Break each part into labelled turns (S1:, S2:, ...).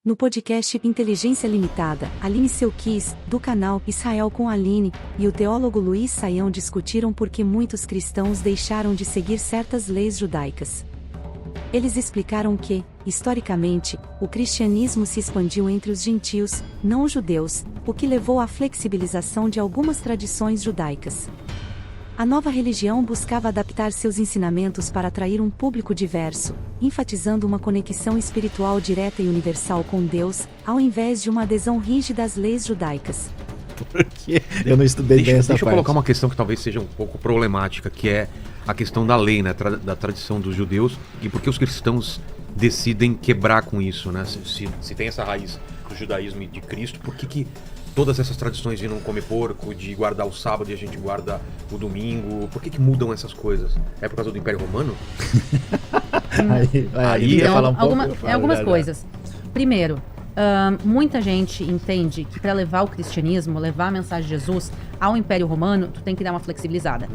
S1: No podcast Inteligência Limitada, Aline Selkis, do canal Israel com Aline, e o teólogo Luiz Saião discutiram por que muitos cristãos deixaram de seguir certas leis judaicas. Eles explicaram que, historicamente, o cristianismo se expandiu entre os gentios, não os judeus, o que levou à flexibilização de algumas tradições judaicas. A nova religião buscava adaptar seus ensinamentos para atrair um público diverso, enfatizando uma conexão espiritual direta e universal com Deus, ao invés de uma adesão rígida às leis judaicas.
S2: Porque eu não estudei bem essa parte.
S3: Deixa eu colocar uma questão que talvez seja um pouco problemática, que é a questão da lei, né, da tradição dos judeus, e por que os cristãos decidem quebrar com isso, né? Se tem essa raiz do judaísmo e de Cristo, por que todas essas tradições de não comer porco, de guardar o sábado e a gente guarda o domingo, por que mudam essas coisas? É por causa do Império Romano?
S2: Aí
S4: então,
S2: falar um pouco,
S4: algumas coisas. Primeiro, muita gente entende que para levar o cristianismo, levar a mensagem de Jesus ao Império Romano, tu tem que dar uma flexibilizada.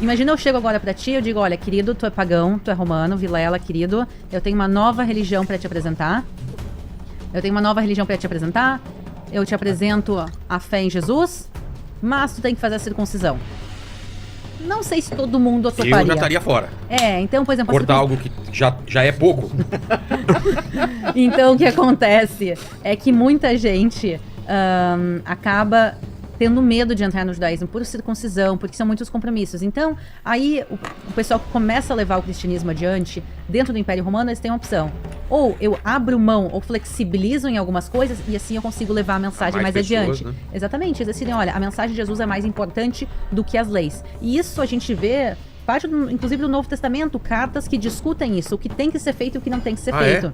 S4: Imagina eu chego agora pra ti e eu digo, olha, querido, tu é pagão, tu é romano, Vilela, querido, eu tenho uma nova religião pra te apresentar. Eu te apresento a fé em Jesus, mas tu tem que fazer a circuncisão. Não sei se todo mundo toparia.
S3: Eu já estaria fora.
S4: Então, por exemplo...
S3: Cortar algo que já é pouco.
S4: Então, o que acontece é que muita gente acaba tendo medo de entrar no judaísmo por circuncisão, porque são muitos compromissos. Então, aí o pessoal que começa a levar o cristianismo adiante, dentro do Império Romano, eles têm uma opção. Ou eu abro mão ou flexibilizo em algumas coisas e assim eu consigo levar a mensagem mais adiante. Né? Exatamente. Eles decidem, olha, a mensagem de Jesus é mais importante do que as leis. E isso a gente vê, parte inclusive do Novo Testamento, cartas que discutem isso, o que tem que ser feito e o que não tem que ser feito.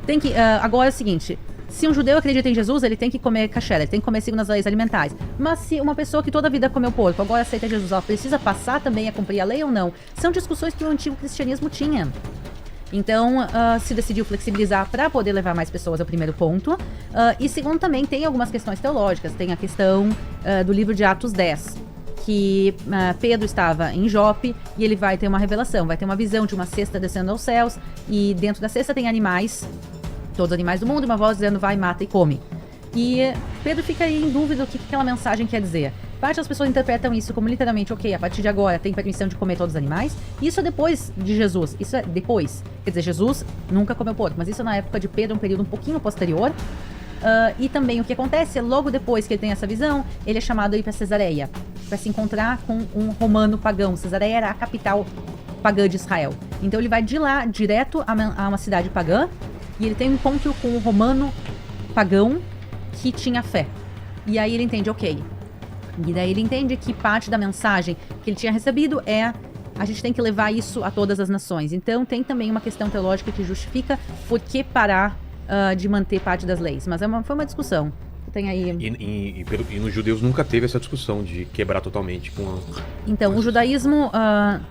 S4: Tem que, agora é o seguinte... Se um judeu acredita em Jesus, ele tem que comer kasher, ele tem que comer segundo as leis alimentares. Mas se uma pessoa que toda a vida comeu porco, agora aceita Jesus, ela precisa passar também a cumprir a lei ou não? São discussões que o antigo cristianismo tinha. Então, se decidiu flexibilizar para poder levar mais pessoas ao primeiro ponto. E segundo, também tem algumas questões teológicas. Tem a questão do livro de Atos 10, que Pedro estava em Jope e ele vai ter uma revelação, vai ter uma visão de uma cesta descendo aos céus e dentro da cesta tem animais, todos os animais do mundo, uma voz dizendo vai, mata e come. E Pedro fica aí em dúvida do que aquela mensagem quer dizer. Parte das pessoas interpretam isso como literalmente, ok, a partir de agora tem permissão de comer todos os animais. Isso é depois de Jesus, isso é depois. Quer dizer, Jesus nunca comeu porco, mas isso é na época de Pedro, um período um pouquinho posterior. E também o que acontece é, logo depois que ele tem essa visão, ele é chamado a ir para Cesareia, para se encontrar com um romano pagão. Cesareia era a capital pagã de Israel. Então ele vai de lá, direto a uma cidade pagã, e ele tem um encontro com um romano pagão que tinha fé. E aí ele entende, ok. E daí ele entende que parte da mensagem que ele tinha recebido é a gente tem que levar isso a todas as nações. Então tem também uma questão teológica que justifica por que parar de manter parte das leis. Mas foi uma discussão. Tem aí...
S3: E nos judeus nunca teve essa discussão de quebrar totalmente com a...
S4: Então, o judaísmo,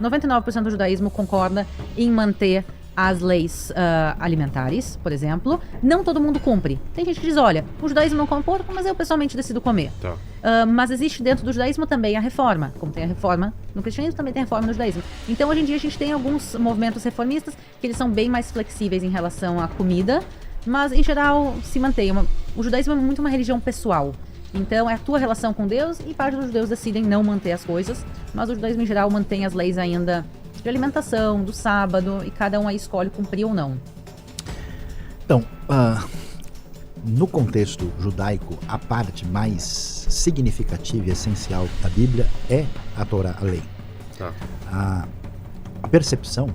S4: 99% do judaísmo concorda em manter as leis alimentares, por exemplo. Não todo mundo cumpre. Tem gente que diz, olha, o judaísmo não come porco, mas eu pessoalmente decido comer.
S3: Tá.
S4: Mas existe dentro do judaísmo também a reforma. Como tem a reforma no cristianismo, também tem a reforma no judaísmo. Então, hoje em dia, a gente tem alguns movimentos reformistas que eles são bem mais flexíveis em relação à comida, mas, em geral, se mantém. O judaísmo é muito uma religião pessoal. Então, é a tua relação com Deus e parte dos judeus decidem não manter as coisas, mas o judaísmo, em geral, mantém as leis ainda de alimentação, do sábado, e cada um aí escolhe cumprir ou não.
S2: Então, no contexto judaico, a parte mais significativa e essencial da Bíblia é a Torá, a lei.
S3: Tá.
S2: A percepção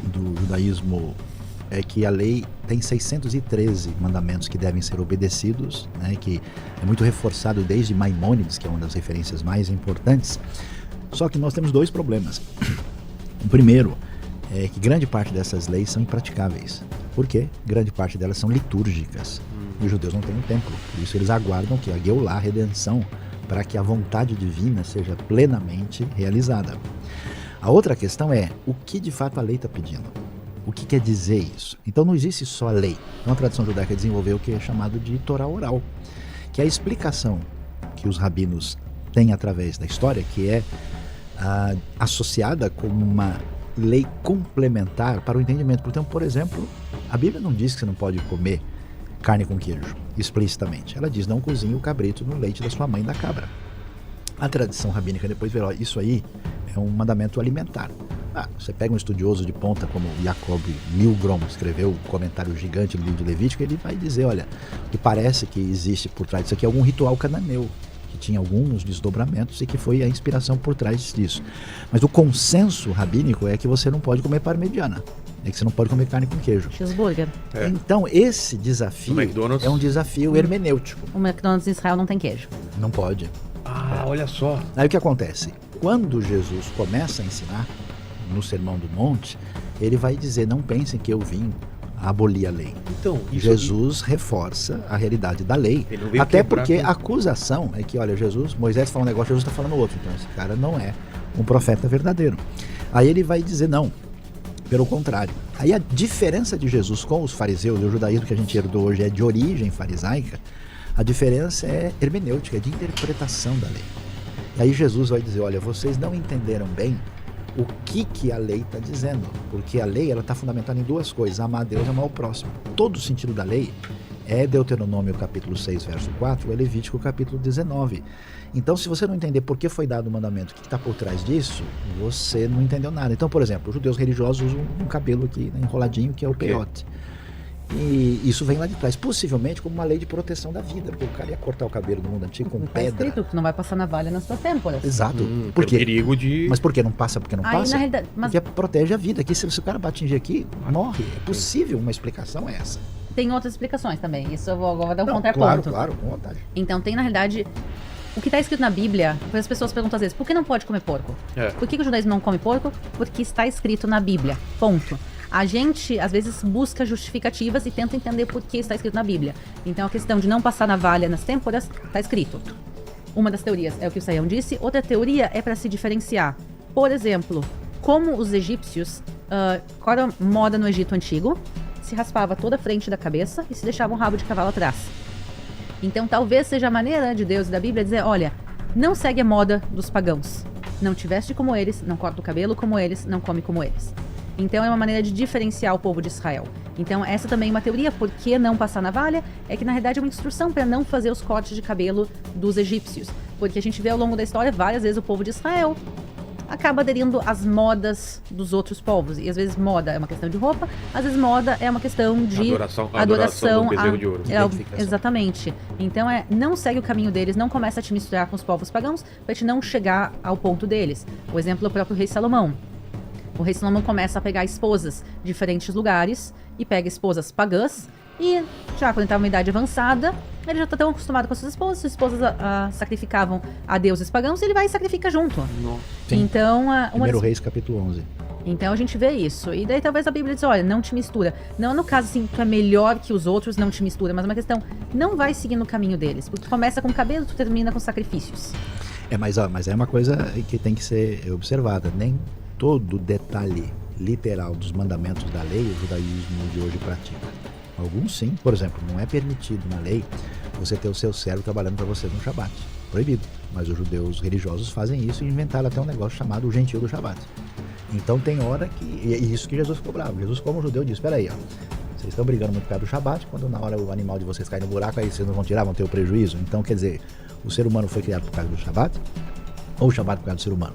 S2: do judaísmo é que a lei tem 613 mandamentos que devem ser obedecidos, né, que é muito reforçado desde Maimônides, que é uma das referências mais importantes. Só que nós temos dois problemas. O primeiro é que grande parte dessas leis são impraticáveis. Por quê? Grande parte delas são litúrgicas. E os judeus não têm um templo. Por isso eles aguardam que a Geulah, a redenção, para que a vontade divina seja plenamente realizada. A outra questão é o que de fato a lei está pedindo. O que quer dizer isso? Então não existe só a lei. Uma tradição judaica desenvolveu o que é chamado de Torá oral, que é a explicação que os rabinos têm através da história, que é associada com uma lei complementar para o entendimento. Portanto, por exemplo, a Bíblia não diz que você não pode comer carne com queijo, explicitamente. Ela diz, não cozinhe o cabrito no leite da sua mãe da cabra. A tradição rabínica depois vê, isso aí é um mandamento alimentar. Você pega um estudioso de ponta como Jacob Milgrom, escreveu um comentário gigante no livro de Levítico, ele vai dizer, olha, que parece que existe por trás disso aqui algum ritual cananeu, que tinha alguns desdobramentos e que foi a inspiração por trás disso. Mas o consenso rabínico é que você não pode comer parmegiana, é que você não pode comer carne com queijo.
S4: Cheeseburger.
S2: Então esse desafio é um desafio hermenêutico.
S4: O McDonald's em Israel não tem queijo.
S2: Não pode.
S3: Olha só.
S2: Aí o que acontece? Quando Jesus começa a ensinar no Sermão do Monte, ele vai dizer, não pensem que eu vim abolir a lei.
S3: Então,
S2: Jesus reforça a realidade da lei, até porque a acusação é que, olha, Moisés fala um negócio, Jesus está falando outro, então esse cara não é um profeta verdadeiro. Aí ele vai dizer, não, pelo contrário. Aí a diferença de Jesus com os fariseus, o judaísmo que a gente herdou hoje é de origem farisaica, a diferença é hermenêutica, é de interpretação da lei. E aí Jesus vai dizer, olha, vocês não entenderam bem o que a lei está dizendo, porque a lei está fundamentada em duas coisas, amar a Deus e amar o próximo. Todo o sentido da lei é Deuteronômio capítulo 6, verso 4, é Levítico capítulo 19. Então, se você não entender por que foi dado o mandamento, o que está por trás disso, você não entendeu nada. Então, por exemplo, os judeus religiosos usam um cabelo aqui enroladinho, que é o peiote. E isso vem lá de trás, possivelmente como uma lei de proteção da vida, porque o cara ia cortar o cabelo do mundo antigo com pedra.
S4: Está escrito que não vai passar navalha nas suas têmporas.
S2: Exato. Por quê?
S3: Perigo de...
S2: Mas por que não passa? Porque não passa?
S4: Na realidade,
S2: porque protege a vida. Aqui, se o cara atingir aqui, morre. É possível, uma explicação é essa.
S4: Tem outras explicações também, isso eu vou dar um contraponto.
S2: Claro, com vontade.
S4: Então tem, na realidade, o que está escrito na Bíblia, as pessoas perguntam às vezes, por que não pode comer porco? Por que o judaísmo não come porco? Porque está escrito na Bíblia, ponto. A gente, às vezes, busca justificativas e tenta entender por que está escrito na Bíblia. Então, a questão de não passar navalha nas têmporas está escrito. Uma das teorias é o que o Sayão disse. Outra teoria é para se diferenciar. Por exemplo, como os egípcios, qual era a moda no Egito Antigo? Se raspava toda a frente da cabeça e se deixava um rabo de cavalo atrás. Então, talvez seja a maneira de Deus e da Bíblia dizer, olha, não segue a moda dos pagãos. Não te veste como eles, não corta o cabelo como eles, não come como eles. Então é uma maneira de diferenciar o povo de Israel. Então essa também é uma teoria, por que não passar navalha? É que na realidade é uma instrução para não fazer os cortes de cabelo dos egípcios. Porque a gente vê ao longo da história, várias vezes o povo de Israel acaba aderindo às modas dos outros povos. E às vezes moda é uma questão de roupa, às vezes moda é uma questão de adoração
S3: do bezerro de ouro.
S4: Exatamente. Então não segue o caminho deles, não começa a te misturar com os povos pagãos para te não chegar ao ponto deles. O exemplo é o próprio rei Salomão. O rei Salomão começa a pegar esposas de diferentes lugares e pega esposas pagãs e já quando ele estava em uma idade avançada, ele já está tão acostumado com as suas esposas sacrificavam a deuses pagãos e ele vai e sacrifica junto.
S2: Sim.
S4: Então,
S2: 1 Reis capítulo 11.
S4: Então a gente vê isso. E daí talvez a Bíblia diz, olha, não te mistura. Não no caso assim, tu é melhor que os outros, não te mistura, mas uma questão, não vai seguir no caminho deles. Porque tu começa com cabelo, tu termina com sacrifícios.
S2: Mas é uma coisa que tem que ser observada. Nem todo detalhe literal dos mandamentos da lei o judaísmo de hoje pratica. Alguns sim, por exemplo, não é permitido na lei você ter o seu servo trabalhando para você no Shabat. Proibido. Mas os judeus religiosos fazem isso e inventaram até um negócio chamado o gentil do Shabat. Então tem hora que... E é isso que Jesus ficou bravo. Jesus, como judeu, disse, espera aí, vocês estão brigando muito por causa do Shabat, quando na hora o animal de vocês cai no buraco, aí vocês não vão tirar, vão ter o prejuízo. Então, quer dizer, o ser humano foi criado por causa do Shabat, ou o Shabat por causa do ser humano.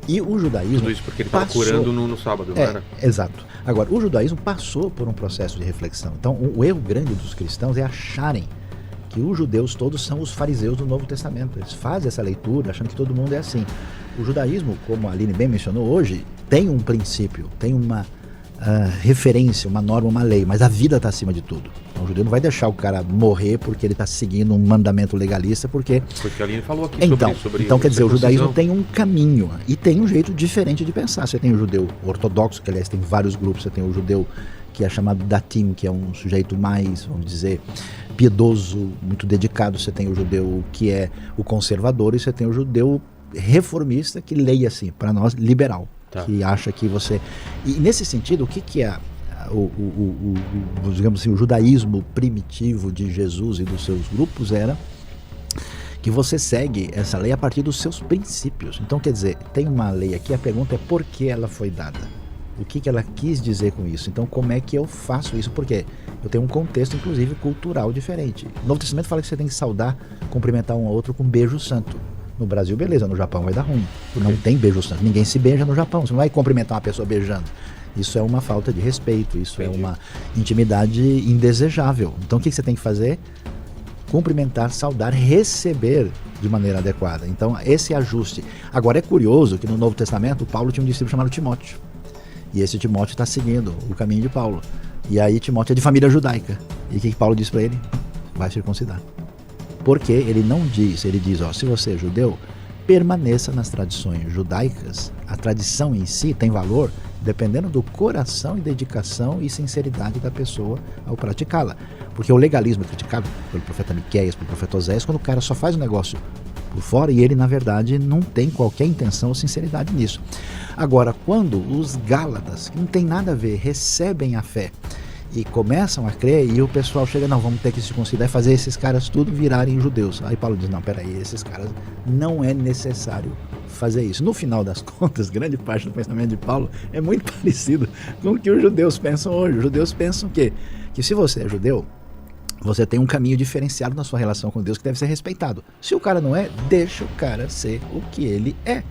S2: E o judaísmo...
S3: Tudo isso porque ele estava curando no sábado, não era?
S2: Exato. Agora, o judaísmo passou por um processo de reflexão. Então, o erro grande dos cristãos é acharem que os judeus todos são os fariseus do Novo Testamento. Eles fazem essa leitura achando que todo mundo é assim. O judaísmo, como a Aline bem mencionou hoje, tem um princípio, tem uma referência, uma norma, uma lei, mas a vida está acima de tudo. Então, o judeu não vai deixar o cara morrer porque ele está seguindo um mandamento legalista, porque
S3: a Aline falou aqui sobre
S2: Então, quer dizer, o judaísmo tem um caminho e tem um jeito diferente de pensar. Você tem o judeu ortodoxo, que aliás tem vários grupos, você tem o judeu que é chamado datim, que é um sujeito mais, vamos dizer, piedoso, muito dedicado. Você tem o judeu que é o conservador e você tem o judeu reformista, que leia assim, para nós, liberal. Tá. Que acha que você... E nesse sentido, o que é digamos assim, o judaísmo primitivo de Jesus e dos seus grupos era que você segue essa lei a partir dos seus princípios. Então, quer dizer, tem uma lei aqui, a pergunta é por que ela foi dada. O que ela quis dizer com isso? Então, como é que eu faço isso? Porque eu tenho um contexto, inclusive, cultural diferente. O Novo Testamento fala que você tem que saudar, cumprimentar um ao outro com beijo santo. No Brasil, beleza, no Japão vai dar ruim. Não tem beijo santo, ninguém se beija no Japão. Você não vai cumprimentar uma pessoa beijando. Isso é uma falta de respeito, isso é uma intimidade indesejável. Então, o que você tem que fazer? Cumprimentar, saudar, receber de maneira adequada. Então, esse ajuste. Agora, é curioso que no Novo Testamento, Paulo tinha um discípulo chamado Timóteo. E esse Timóteo está seguindo o caminho de Paulo. E aí, Timóteo é de família judaica. E o que Paulo diz para ele? Vai circuncidar. Porque ele não diz, ele diz, ó, se você é judeu, permaneça nas tradições judaicas. A tradição em si tem valor dependendo do coração e dedicação e sinceridade da pessoa ao praticá-la. Porque o legalismo é criticado pelo profeta Miqueias, pelo profeta Oséias, quando o cara só faz o negócio por fora e ele, na verdade, não tem qualquer intenção ou sinceridade nisso. Agora, quando os Gálatas, que não tem nada a ver, recebem a fé e começam a crer, e o pessoal chega, não, vamos ter que se considerar e fazer esses caras tudo virarem judeus. Aí Paulo diz, não, peraí, esses caras não é necessário fazer isso. No final das contas, grande parte do pensamento de Paulo é muito parecido com o que os judeus pensam hoje. Os judeus pensam que se você é judeu, você tem um caminho diferenciado na sua relação com Deus que deve ser respeitado. Se o cara não é, deixa o cara ser o que ele é.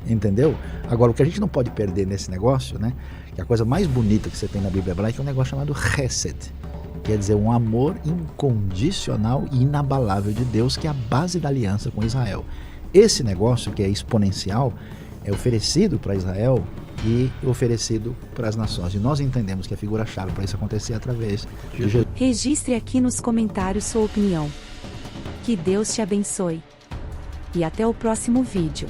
S2: Entendeu? Agora, o que a gente não pode perder nesse negócio, né? Que a coisa mais bonita que você tem na Bíblia hebraica é um negócio chamado Hesed. Quer dizer, um amor incondicional e inabalável de Deus, que é a base da aliança com Israel. Esse negócio, que é exponencial, é oferecido para Israel e oferecido para as nações. E nós entendemos que a figura-chave para isso acontecer é através de Jesus.
S1: Registre aqui nos comentários sua opinião. Que Deus te abençoe. E até o próximo vídeo.